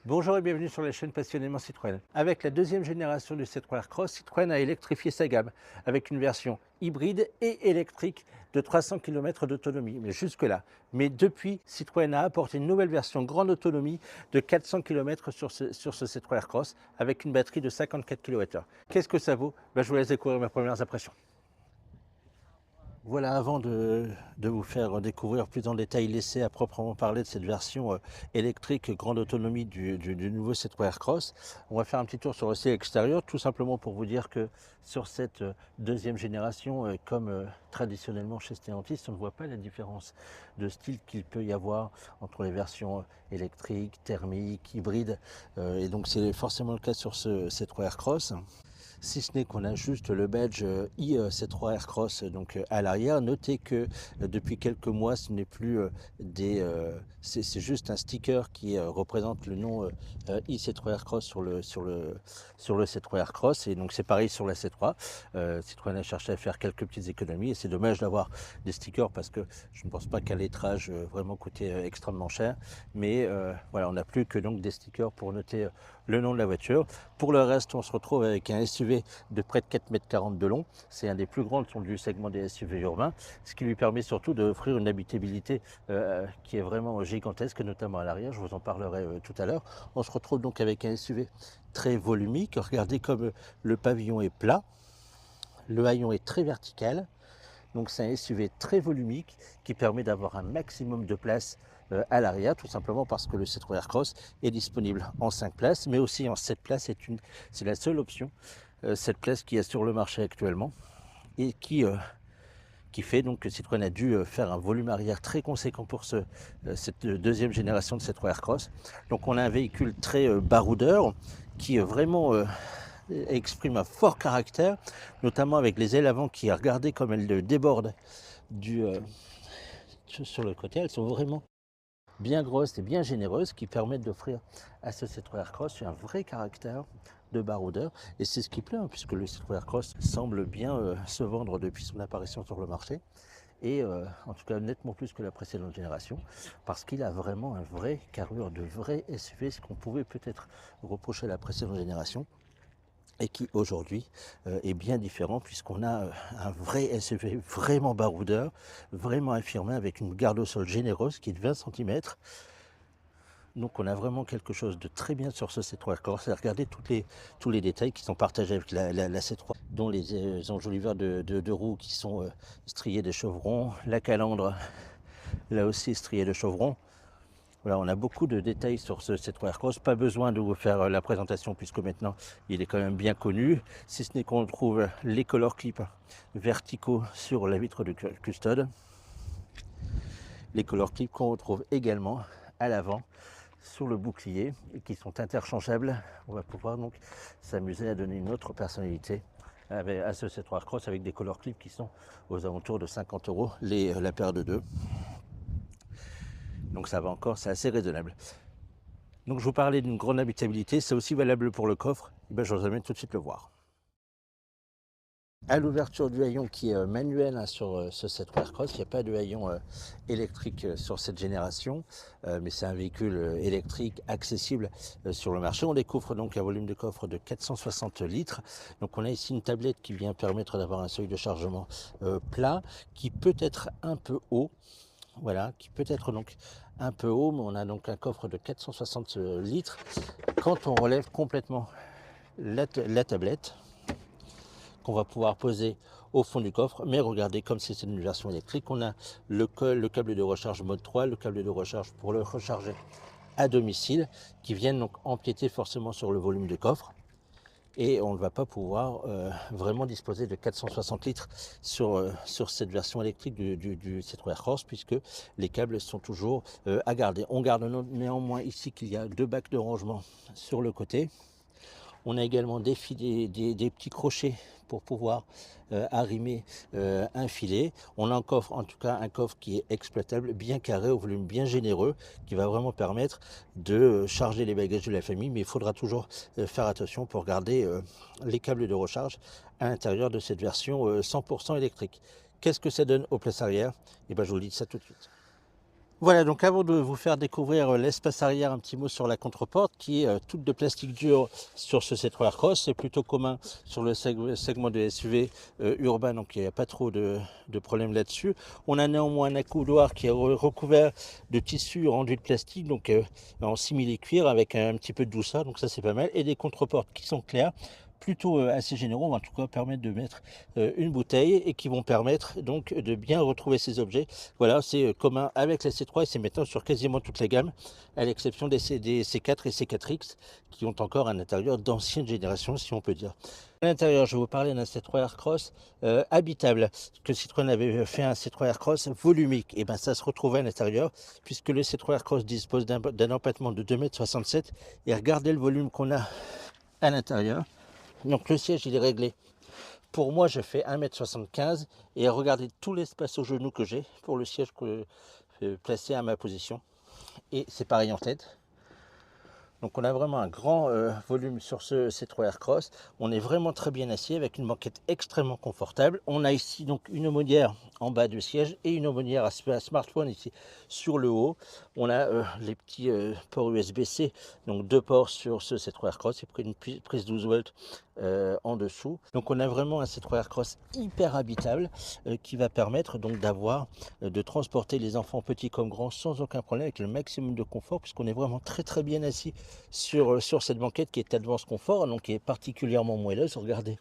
Bonjour et bienvenue sur la chaîne Passionnément Citroën. Avec la deuxième génération du C3 Aircross, Citroën a électrifié sa gamme avec une version hybride et électrique de 300 km d'autonomie. Mais jusque-là. Mais depuis, Citroën a apporté une nouvelle version grande autonomie de 400 km sur ce C3 Aircross avec une batterie de 54 kWh. Qu'est-ce que ça vaut? Je vous laisse découvrir mes premières impressions. Voilà, avant de vous faire découvrir plus en détail l'essai à proprement parler de cette version électrique grande autonomie du nouveau C3 Aircross, on va faire un petit tour sur le ciel extérieur, tout simplement pour vous dire que sur cette deuxième génération, comme traditionnellement chez Stellantis, on ne voit pas la différence de style qu'il peut y avoir entre les versions électriques, thermiques, hybrides, et donc c'est forcément le cas sur ce C3 Aircross. Si ce n'est qu'on a juste le badge iC3 Aircross donc à l'arrière. Notez que depuis quelques mois, ce n'est plus c'est juste un sticker qui représente le nom iC3 Aircross sur le C3 Aircross, et donc c'est pareil sur la C3. Citroën a cherché à faire quelques petites économies et c'est dommage d'avoir des stickers parce que je ne pense pas qu'un lettrage vraiment coûtait extrêmement cher, mais voilà, on n'a plus que donc des stickers pour noter le nom de la voiture. Pour le reste, on se retrouve avec un SUV de près de 4,40 m de long. C'est un des plus grands du segment des SUV urbains, ce qui lui permet surtout d'offrir une habitabilité qui est vraiment gigantesque, notamment à l'arrière. Je vous en parlerai tout à l'heure. On se retrouve donc avec un SUV très volumique. Regardez comme le pavillon est plat, le haillon est très vertical. Donc c'est un SUV très volumique qui permet d'avoir un maximum de place à l'arrière, tout simplement parce que le C3 Aircross est disponible en 5 places, mais aussi en 7 places. C'est la seule option, 7 places qu'il y a sur le marché actuellement, et qui fait donc que Citroën a dû faire un volume arrière très conséquent pour cette deuxième génération de C3 Aircross. Donc on a un véhicule très baroudeur qui vraiment exprime un fort caractère, notamment avec les ailes avant qui, regardez comme elles débordent sur le côté. Elles sont vraiment bien grosses et bien généreuses, qui permettent d'offrir à ce C3 Aircross un vrai caractère de baroudeur, et c'est ce qui plaît, puisque le C3 Aircross semble bien se vendre depuis son apparition sur le marché, et en tout cas nettement plus que la précédente génération, parce qu'il a vraiment un vrai carrure de vrai SUV, ce qu'on pouvait peut-être reprocher à la précédente génération, et qui aujourd'hui est bien différent, puisqu'on a un vrai SUV vraiment baroudeur, vraiment affirmé, avec une garde au sol généreuse qui est de 20 cm. Donc on a vraiment quelque chose de très bien sur ce C3 Aircross. Regardez tous les détails qui sont partagés avec la C3, dont les enjoliveurs de roues qui sont striés de chevrons, la calandre là aussi striée de chevrons. Voilà, on a beaucoup de détails sur ce C3 Aircross. Pas besoin de vous faire la présentation, puisque maintenant il est quand même bien connu, si ce n'est qu'on trouve les color clips verticaux sur la vitre de custode, les color clips qu'on retrouve également à l'avant sur le bouclier et qui sont interchangeables. On va pouvoir donc s'amuser à donner une autre personnalité à ce C3 Aircross, avec des color clips qui sont aux alentours de 50 € la paire de deux. Donc ça va encore, c'est assez raisonnable. Donc je vous parlais d'une grande habitabilité, c'est aussi valable pour le coffre. Je vous amène tout de suite le voir. À l'ouverture du haillon, qui est manuel sur ce C3 Aircross, il n'y a pas de haillon électrique sur cette génération, mais c'est un véhicule électrique accessible sur le marché. On découvre donc un volume de coffre de 460 litres. Donc on a ici une tablette qui vient permettre d'avoir un seuil de chargement plat, qui peut être un peu haut. Voilà, qui peut être donc un peu haut, mais on a donc un coffre de 460 litres. Quand on relève complètement la tablette, qu'on va pouvoir poser au fond du coffre, mais regardez, comme c'est une version électrique, on a le câble de recharge mode 3, le câble de recharge pour le recharger à domicile, qui viennent donc empiéter forcément sur le volume du coffre. Et on ne va pas pouvoir vraiment disposer de 460 litres sur cette version électrique du C3 Aircross, puisque les câbles sont toujours à garder. On garde néanmoins ici qu'il y a deux bacs de rangement sur le côté. On a également des petits crochets pour pouvoir arrimer un filet. On a un coffre, en tout cas un coffre qui est exploitable, bien carré, au volume bien généreux, qui va vraiment permettre de charger les bagages de la famille, mais il faudra toujours faire attention pour garder les câbles de recharge à l'intérieur de cette version 100% électrique. Qu'est-ce que ça donne aux places arrière? Je vous le dis ça tout de suite. Voilà, donc avant de vous faire découvrir l'espace arrière, un petit mot sur la contreporte qui est toute de plastique dur sur ce C3 Aircross. C'est plutôt commun sur le segment de SUV urbain, donc il n'y a pas trop de problème là-dessus. On a néanmoins un accoudoir qui est recouvert de tissu rendu de plastique, donc en simili-cuir avec un petit peu de douceur, donc ça c'est pas mal. Et des contreportes qui sont claires, plutôt assez généraux, en tout cas permettre de mettre une bouteille et qui vont permettre donc de bien retrouver ces objets. Voilà, c'est commun avec la C3 et c'est maintenant sur quasiment toutes les gammes, à l'exception des C4 et C4X qui ont encore un intérieur d'ancienne génération, si on peut dire. À l'intérieur, je vais vous parler d'un C3 Aircross habitable, que Citroën avait fait un C3 Aircross volumique. Et bien ça se retrouve à l'intérieur, puisque le C3 Aircross dispose d'un empattement de 2,67 m. Et regardez le volume qu'on a à l'intérieur. Donc le siège, il est réglé. Pour moi, je fais 1,75 m et regardez tout l'espace au genou que j'ai pour le siège placé à ma position. Et c'est pareil en tête. Donc on a vraiment un grand volume sur ce C3 Aircross. On est vraiment très bien assis avec une banquette extrêmement confortable. On a ici donc une aumônière en bas du siège et une aumônière à smartphone ici sur le haut. On a les petits ports USB-C, donc deux ports sur ce C3 Aircross et une prise 12 volts en dessous. Donc on a vraiment un C3 Aircross hyper habitable qui va permettre donc d'avoir de transporter les enfants petits comme grands sans aucun problème avec le maximum de confort puisqu'on est vraiment très bien assis sur cette banquette qui est Advance Confort, donc qui est particulièrement moelleuse. Regardez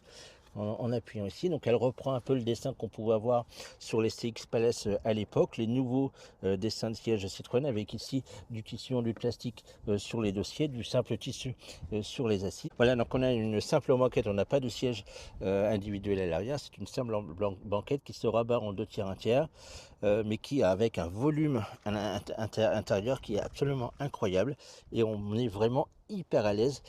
en appuyant ici, donc elle reprend un peu le dessin qu'on pouvait avoir sur les CX Palace à l'époque, les nouveaux dessins de siège Citroën avec ici du tissu en du plastique sur les dossiers, du simple tissu sur les assises. Voilà, donc on a une simple banquette, on n'a pas de siège individuel à l'arrière, c'est une simple banquette qui se rabat en 2 tiers 1 tiers. Mais qui a avec un volume intérieur qui est absolument incroyable et on est vraiment hyper à l'aise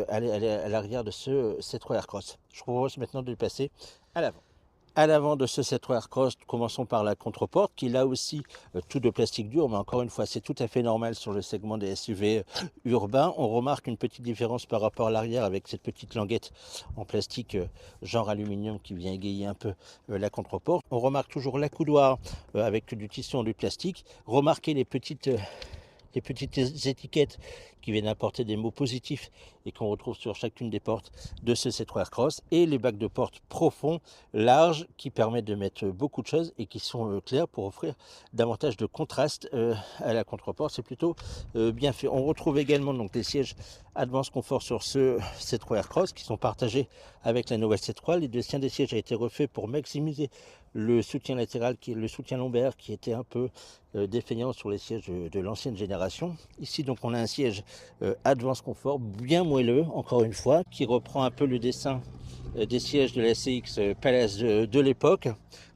à l'arrière de ce C3 Aircross. Je vous propose maintenant de le passer à l'avant. À l'avant de ce C3 Aircross, commençons par la contreporte qui là aussi tout de plastique dur, mais encore une fois c'est tout à fait normal sur le segment des SUV urbains. On remarque une petite différence par rapport à l'arrière avec cette petite languette en plastique genre aluminium qui vient égayer un peu la contreporte. On remarque toujours l'accoudoir avec du tissu en du plastique. Remarquez les petites étiquettes qui viennent apporter des mots positifs et qu'on retrouve sur chacune des portes de ce C3 Aircross et les bacs de porte profonds, larges, qui permettent de mettre beaucoup de choses et qui sont clairs pour offrir davantage de contraste à la contreporte. C'est plutôt bien fait. On retrouve également donc les sièges Advance Confort sur ce C3 Aircross qui sont partagés avec la nouvelle C3. Les dessin des sièges a été refait pour maximiser le soutien latéral, le soutien lombaire qui était un peu défaillant sur les sièges de l'ancienne génération. Ici donc on a un siège Advance Confort bien moelleux encore une fois qui reprend un peu le dessin des sièges de la CX Palace de l'époque.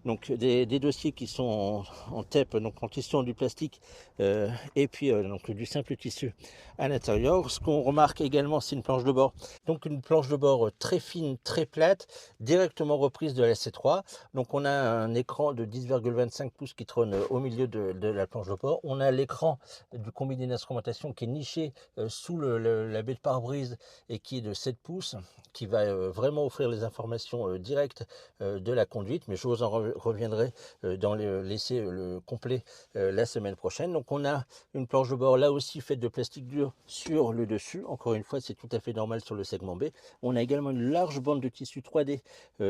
Donc des dossiers qui sont en TEP, donc en tissu en du plastique et puis donc du simple tissu à l'intérieur. Ce qu'on remarque également, c'est une planche de bord. Donc une planche de bord très fine, très plate, directement reprise de la C3. Donc on a un écran de 10,25 pouces qui trône au milieu de la planche de bord. On a l'écran du combiné d'instrumentation qui est niché sous la baie de pare-brise et qui est de 7 pouces, qui va vraiment offrir les informations directes de la conduite, mais je vous en reviendrai dans l'essai complet la semaine prochaine. Donc on a une planche de bord là aussi faite de plastique dur sur le dessus. Encore une fois, c'est tout à fait normal sur le segment B. On a également une large bande de tissu 3D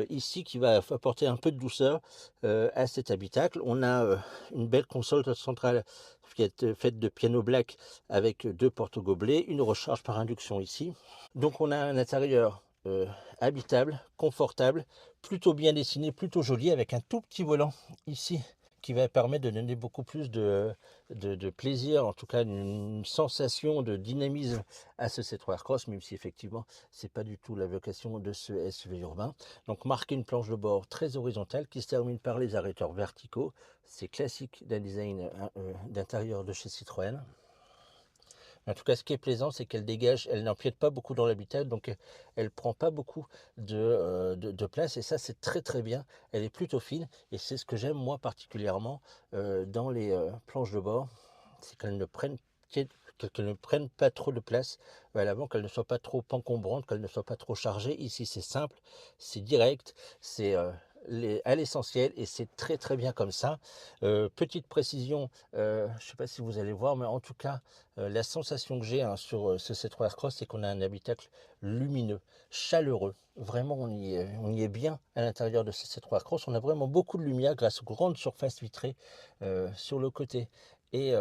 ici qui va apporter un peu de douceur à cet habitacle. On a une belle console centrale qui est faite de piano black avec 2 porte-gobelets, une recharge par induction ici. Donc on a un intérieur habitable, confortable, plutôt bien dessiné, plutôt joli, avec un tout petit volant ici qui va permettre de donner beaucoup plus de plaisir, en tout cas une sensation de dynamisme à ce C3 Aircross, même si effectivement c'est pas du tout la vocation de ce SUV urbain. Donc marquer une planche de bord très horizontale qui se termine par les arrêteurs verticaux, c'est classique d'un design d'intérieur de chez Citroën. En tout cas, ce qui est plaisant, c'est qu'elle dégage, elle n'empiète pas beaucoup dans l'habitacle, donc elle ne prend pas beaucoup de place. Et ça, c'est très bien. Elle est plutôt fine. Et c'est ce que j'aime, moi, particulièrement, dans les planches de bord. C'est qu'elles ne prennent pas trop de place à l'avant, qu'elles ne soient pas trop encombrantes, qu'elles ne soient pas trop chargées. Ici, c'est simple, c'est direct, c'est à l'essentiel et c'est très très bien comme ça. Petite précision, je ne sais pas si vous allez voir, mais en tout cas, la sensation que j'ai sur ce C3 Aircross, c'est qu'on a un habitacle lumineux, chaleureux. Vraiment, on y est bien à l'intérieur de ce C3 Aircross. On a vraiment beaucoup de lumière grâce aux grandes surfaces vitrées sur le côté et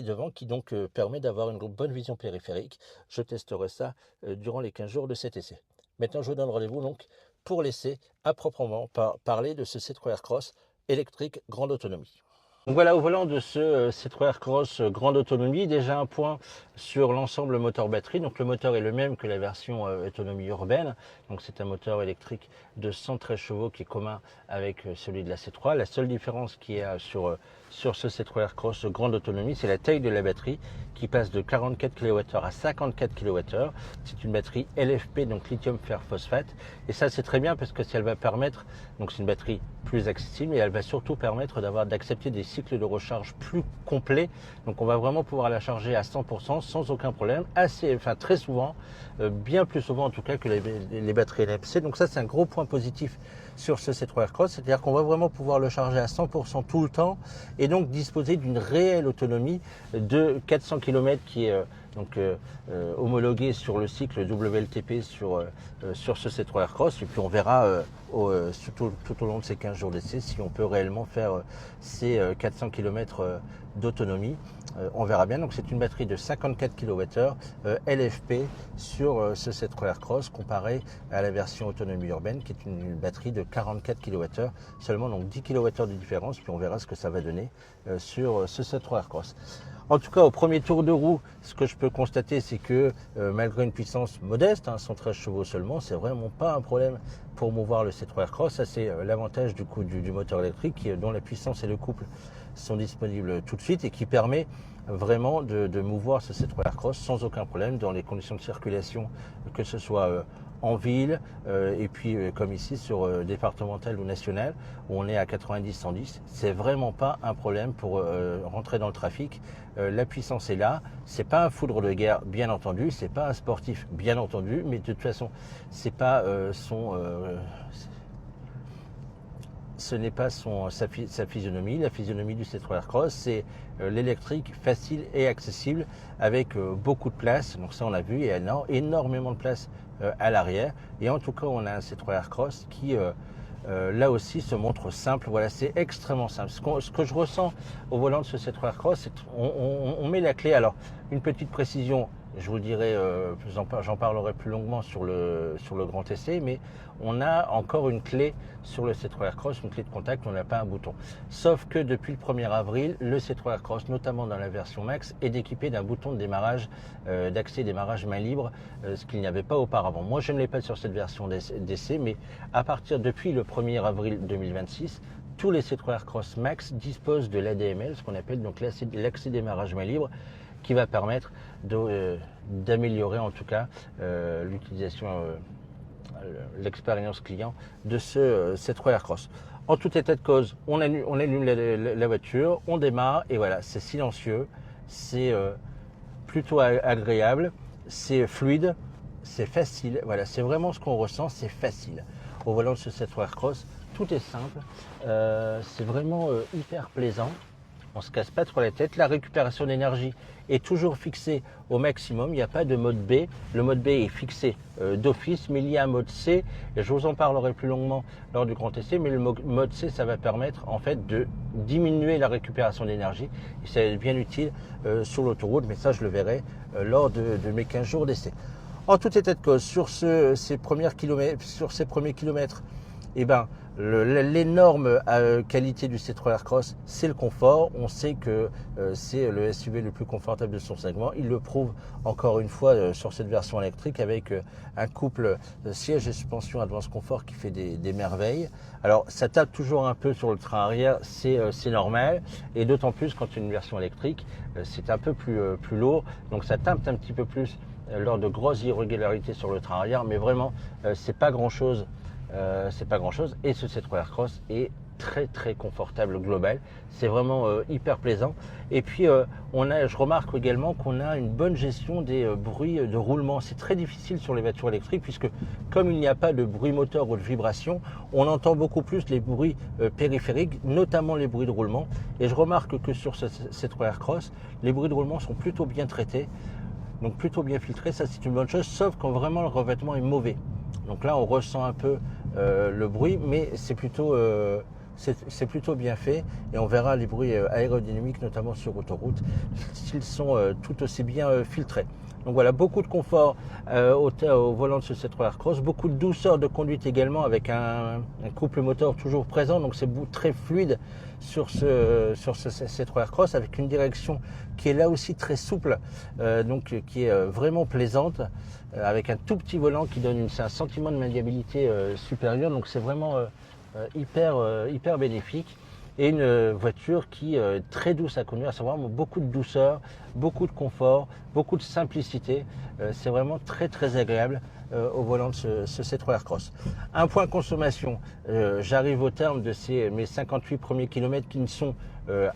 devant qui donc permet d'avoir une bonne vision périphérique. Je testerai ça durant les 15 jours de cet essai. Maintenant, je vous donne rendez-vous donc pour l'essai à proprement parler de ce C3 Aircross électrique grande autonomie. Donc voilà, au volant de ce C3 Aircross grande autonomie, déjà un point sur l'ensemble moteur-batterie. Donc le moteur est le même que la version autonomie urbaine. Donc c'est un moteur électrique de 113 chevaux qui est commun avec celui de la C3. La seule différence qu'il y a sur ce C3 Aircross grande autonomie, c'est la taille de la batterie qui passe de 44 kWh à 54 kWh. C'est une batterie LFP, donc lithium fer phosphate. Et ça c'est très bien parce que ça va permettre, donc c'est une batterie plus accessible et elle va surtout permettre d'accepter des cycles de recharge plus complets. Donc on va vraiment pouvoir la charger à 100% sans aucun problème, très souvent, bien plus souvent en tout cas que les batteries LFP. Donc ça c'est un gros point positif sur ce C3 Aircross, c'est-à-dire qu'on va vraiment pouvoir le charger à 100% tout le temps et donc disposer d'une réelle autonomie de 400 km qui est homologué sur le cycle WLTP sur ce C3 Aircross. Et puis on verra tout au long de ces 15 jours d'essai si on peut réellement faire ces 400 km d'autonomie. On verra bien. Donc c'est une batterie de 54 kWh LFP sur ce C3 Aircross comparé à la version autonomie urbaine qui est une batterie de 44 kWh, seulement donc 10 kWh de différence. Puis on verra ce que ça va donner sur ce C3 Aircross. En tout cas, au premier tour de roue, ce que je peux constater, c'est que malgré une puissance modeste, 113 chevaux seulement, c'est vraiment pas un problème pour mouvoir le C3 Aircross. Ça, c'est l'avantage du moteur électrique dont la puissance et le couple sont disponibles tout de suite et qui permet vraiment de mouvoir ce C3 Aircross sans aucun problème dans les conditions de circulation, que ce soit en ville et puis comme ici sur départemental ou national où on est à 90-110, c'est vraiment pas un problème pour rentrer dans le trafic. La puissance est là, c'est pas un foudre de guerre bien entendu, c'est pas un sportif bien entendu, mais de toute façon c'est pas ce n'est pas sa physionomie. La physionomie du C3 Aircross, c'est l'électrique facile et accessible avec beaucoup de place. Donc ça, on a vu, il y a énormément de place à l'arrière. Et en tout cas, on a un C3 Aircross qui, là aussi, se montre simple. Voilà, c'est extrêmement simple. Ce que je ressens au volant de ce C3 Aircross, c'est qu'on met la clé. Alors, une petite précision, je vous dirai, j'en parlerai plus longuement sur le grand essai, mais on a encore une clé sur le C3 Aircross, une clé de contact, on n'a pas un bouton. Sauf que depuis le 1er avril, le C3 Aircross, notamment dans la version Max, est équipé d'un bouton de démarrage, d'accès démarrage main libre, ce qu'il n'y avait pas auparavant. Moi, je ne l'ai pas sur cette version d'essai, mais à partir depuis le 1er avril 2026, tous les C3 Aircross Max disposent de l'ADML, ce qu'on appelle donc l'accès démarrage main libre, qui va permettre d'améliorer en tout cas l'utilisation, l'expérience client de ce C3 Aircross. En tout état de cause, on allume la voiture, on démarre et voilà, c'est silencieux, c'est plutôt agréable, c'est fluide, c'est facile. Voilà, c'est vraiment ce qu'on ressent, c'est facile. Au volant de ce C3 Aircross, tout est simple, c'est vraiment hyper plaisant. On ne se casse pas trop la tête. La récupération d'énergie est toujours fixée au maximum. Il n'y a pas de mode B. Le mode B est fixé d'office, mais il y a un mode C. Et je vous en parlerai plus longuement lors du grand essai. Mais le mode C, ça va permettre en fait de diminuer la récupération d'énergie. Et c'est bien utile sur l'autoroute. Mais ça, je le verrai lors de mes 15 jours d'essai. En tout état de cause, sur ces premiers kilomètres, eh ben, l'énorme qualité du C3 Aircross, c'est le confort. On sait que c'est le SUV le plus confortable de son segment. Il le prouve encore une fois sur cette version électrique avec un couple siège et suspension Advance Confort qui fait des merveilles. Alors ça tape toujours un peu sur le train arrière, c'est normal. Et d'autant plus quand une version électrique, c'est un peu plus lourd. Donc ça tape un petit peu plus lors de grosses irrégularités sur le train arrière. Mais vraiment, c'est pas grand chose. Et ce C3 Aircross est très très confortable global. C'est vraiment hyper plaisant. Et puis je remarque également qu'on a une bonne gestion des bruits de roulement. C'est très difficile sur les voitures électriques puisque comme il n'y a pas de bruit moteur ou de vibration, on entend beaucoup plus les bruits périphériques, notamment les bruits de roulement. Et je remarque que sur cette Aircross, les bruits de roulement sont plutôt bien traités, donc plutôt bien filtrés. Ça c'est une bonne chose, sauf quand vraiment le revêtement est mauvais. Donc là on ressent un peu le bruit, mais c'est plutôt bien fait et on verra les bruits aérodynamiques, notamment sur autoroute, s'ils sont tout aussi bien filtrés. Donc voilà, beaucoup de confort au volant de ce C3 Aircross, beaucoup de douceur de conduite également avec un couple moteur toujours présent, donc c'est très fluide sur ce C3 Aircross avec une direction qui est là aussi très souple, donc qui est vraiment plaisante, avec un tout petit volant qui donne un sentiment de maniabilité supérieur, donc c'est vraiment hyper bénéfique. Et une voiture qui est très douce à conduire, à savoir beaucoup de douceur, beaucoup de confort, beaucoup de simplicité. C'est vraiment très très agréable au volant de ce C3 Aircross. Un point consommation, j'arrive au terme de mes 58 premiers kilomètres qui ne sont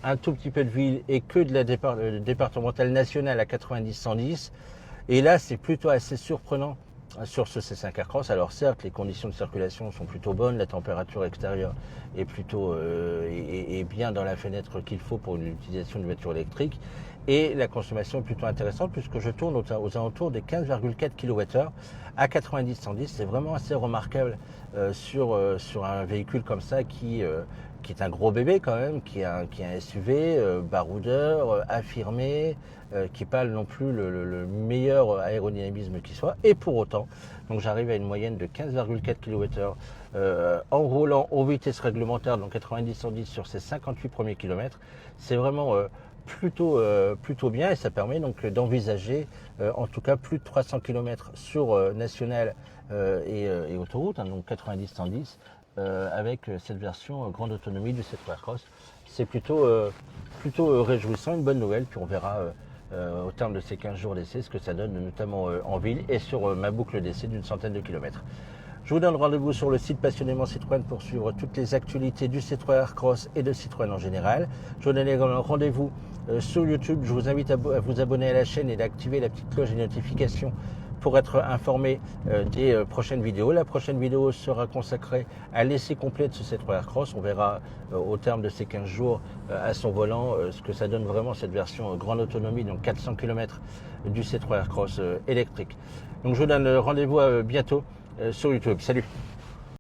un tout petit peu de ville et que de la départementale nationale à 90-110. Et là, c'est plutôt assez surprenant sur ce C5 Aircross. Alors certes, les conditions de circulation sont plutôt bonnes, la température extérieure est plutôt est bien dans la fenêtre qu'il faut pour l'utilisation d'une voiture électrique, et la consommation est plutôt intéressante puisque je tourne aux alentours des 15,4 kWh à 90-110. C'est vraiment assez remarquable sur un véhicule comme ça qui est un gros bébé quand même, qui est un SUV, baroudeur, affirmé, qui pas non plus le meilleur aérodynamisme qui soit, et pour autant, donc j'arrive à une moyenne de 15,4 kWh en roulant aux vitesses réglementaires, donc 90-110 sur ces 58 premiers kilomètres. C'est vraiment plutôt bien, et ça permet donc d'envisager en tout cas plus de 300 km sur national et autoroute, hein, donc 90-110. Avec cette version grande autonomie du C3 Aircross. C'est plutôt réjouissant, une bonne nouvelle, puis on verra au terme de ces 15 jours d'essai ce que ça donne, notamment en ville et sur ma boucle d'essai d'une centaine de kilomètres. Je vous donne rendez-vous sur le site Passionnément Citroën pour suivre toutes les actualités du C3 Aircross et de Citroën en général. Je vous donne également rendez-vous sur YouTube. Je vous invite à vous abonner à la chaîne et d'activer la petite cloche des notifications pour être informé des prochaines vidéos. La prochaine vidéo sera consacrée à l'essai complet de ce C3 Aircross. On verra au terme de ces 15 jours à son volant ce que ça donne vraiment cette version grande autonomie, donc 400 km du C3 Aircross électrique. Donc je vous donne rendez-vous bientôt sur YouTube. Salut!